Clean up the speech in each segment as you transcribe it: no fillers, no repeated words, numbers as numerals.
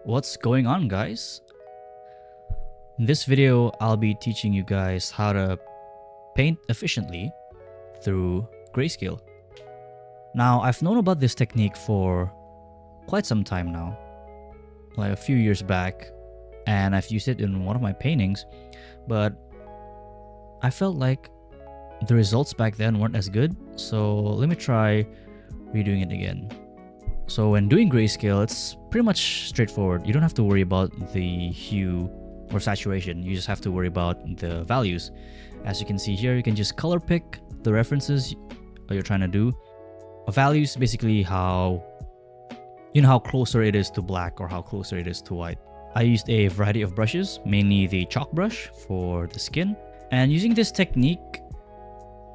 What's going on, guys? In this video, I'll be teaching you guys how to paint efficiently through Grayscale. Now, I've known about this technique for quite some time now, like a few years back, and I've used it in one of my paintings, but I felt like the results back then weren't as good, so let me try redoing it again. So when doing Grayscale, it's pretty much straightforward. You don't have to worry about the hue or saturation. You just have to worry about the values. As you can see here, you can just color pick the references you're trying to do. A value is basically how closer it is to black or how closer it is to white. I used a variety of brushes, mainly the chalk brush for the skin. And using this technique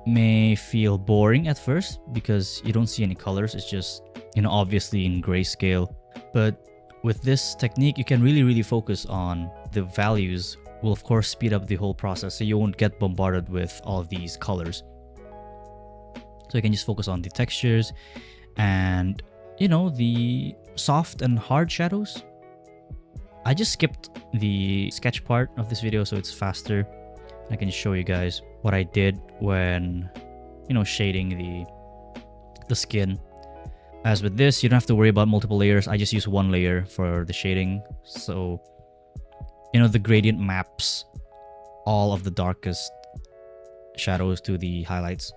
may feel boring at first because you don't see any colors. It's just, obviously in Grayscale. But with this technique, you can really focus on the values. Will of course speed up the whole process, so you won't get bombarded with all of these colors. So you can just focus on the textures and the soft and hard shadows. I just skipped the sketch part of this video so it's faster. I can show you guys what I did when shading the skin. As with this, you don't have to worry about multiple layers. I just use one layer for the shading. So, the gradient maps all of the darkest shadows to the highlights.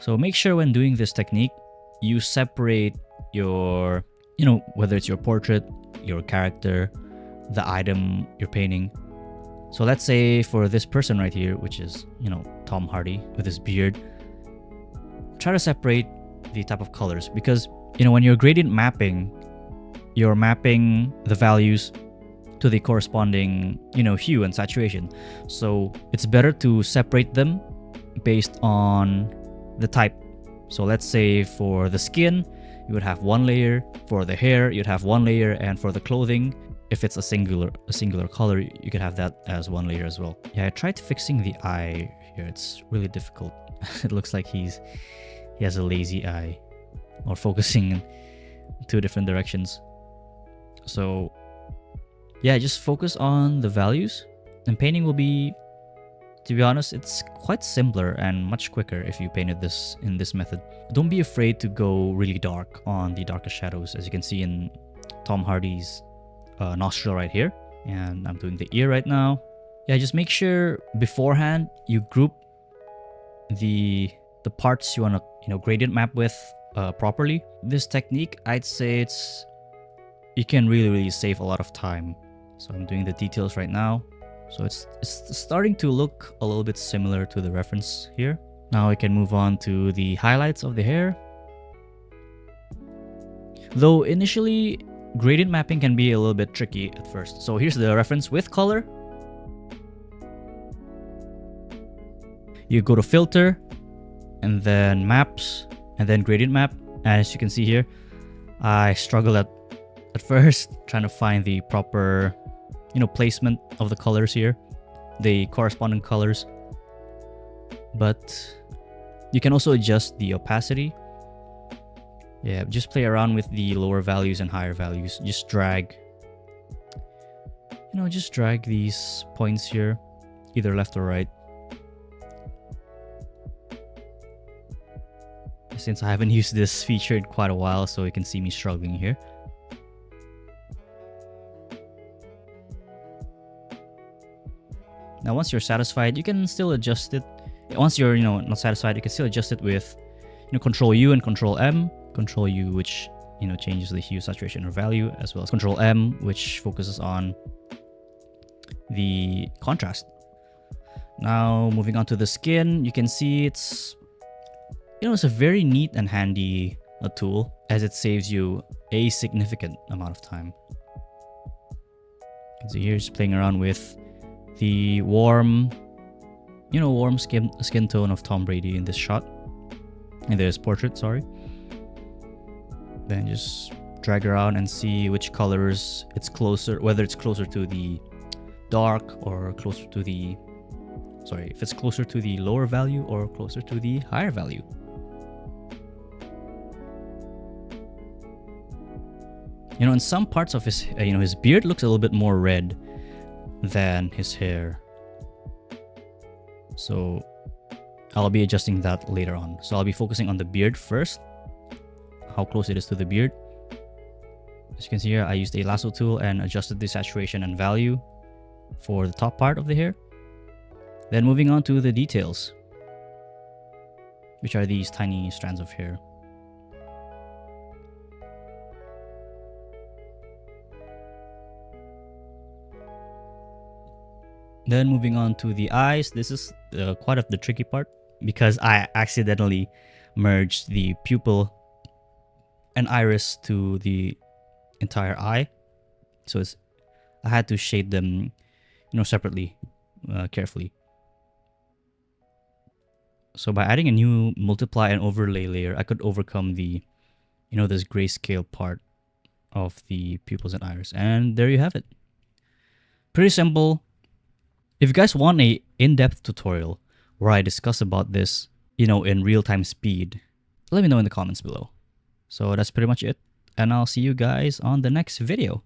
So make sure when doing this technique, you separate your, whether it's your portrait, your character, the item you're painting. So let's say for this person right here, which is, Tom Hardy with his beard, try to separate the type of colors, because when you're gradient mapping, you're mapping the values to the corresponding hue and saturation. So it's better to separate them based on the type. So let's say for the skin, you would have one layer. For the hair, you'd have one layer, and for the clothing, if it's a singular color, you could have that as one layer as well. Yeah, I tried fixing the eye here. It's really difficult. It looks like he has a lazy eye, or focusing in two different directions. So yeah, just focus on the values, and painting will be, to be honest, it's quite simpler and much quicker if you painted this in this method. Don't be afraid to go really dark on the darkest shadows, as you can see in Tom Hardy's nostril right here, and I'm doing the ear right now. Yeah, just make sure beforehand you group the parts you want to gradient map with properly. This technique, I'd say you can really save a lot of time. So I'm doing the details right now, so it's starting to look a little bit similar to the reference here. Now I can move on to the highlights of the hair. Though initially gradient mapping can be a little bit tricky at first. So here's the reference with color. You go to filter and then maps and then gradient map. And as you can see here, I struggle at first trying to find the proper placement of the colors here, the corresponding colors. But you can also adjust the opacity. Yeah, just play around with the lower values and higher values. Just drag these points here, either left or right. Since I haven't used this feature in quite a while, so you can see me struggling here. Now once you're satisfied, you can still adjust it. Once you're not satisfied, you can still adjust it with Control U and Control M. Control U, which changes the hue, saturation, or value, as well as Control M, which focuses on the contrast. Now moving on to the skin, you can see it's a very neat and handy tool, as it saves you a significant amount of time. So here, just playing around with the warm skin tone of Tom Brady in this shot, in this portrait, sorry. Then just drag around and see which colors it's closer, whether it's closer to the dark or closer to the, if it's closer to the lower value or closer to the higher value. You know, in some parts of his, his beard looks a little bit more red than his hair. So I'll be adjusting that later on. So I'll be focusing on the beard first, how close it is to the beard. As you can see here, I used a lasso tool and adjusted the saturation and value for the top part of the hair. Then moving on to the details, which are these tiny strands of hair. Then moving on to the eyes, this is quite of the tricky part because I accidentally merged the pupil and iris to the entire eye. So I had to shade them, separately, carefully. So by adding a new multiply and overlay layer, I could overcome the, this grayscale part of the pupils and iris. And there you have it. Pretty simple. If you guys want a in-depth tutorial where I discuss about this, in real-time speed, let me know in the comments below. So that's pretty much it. And I'll see you guys on the next video.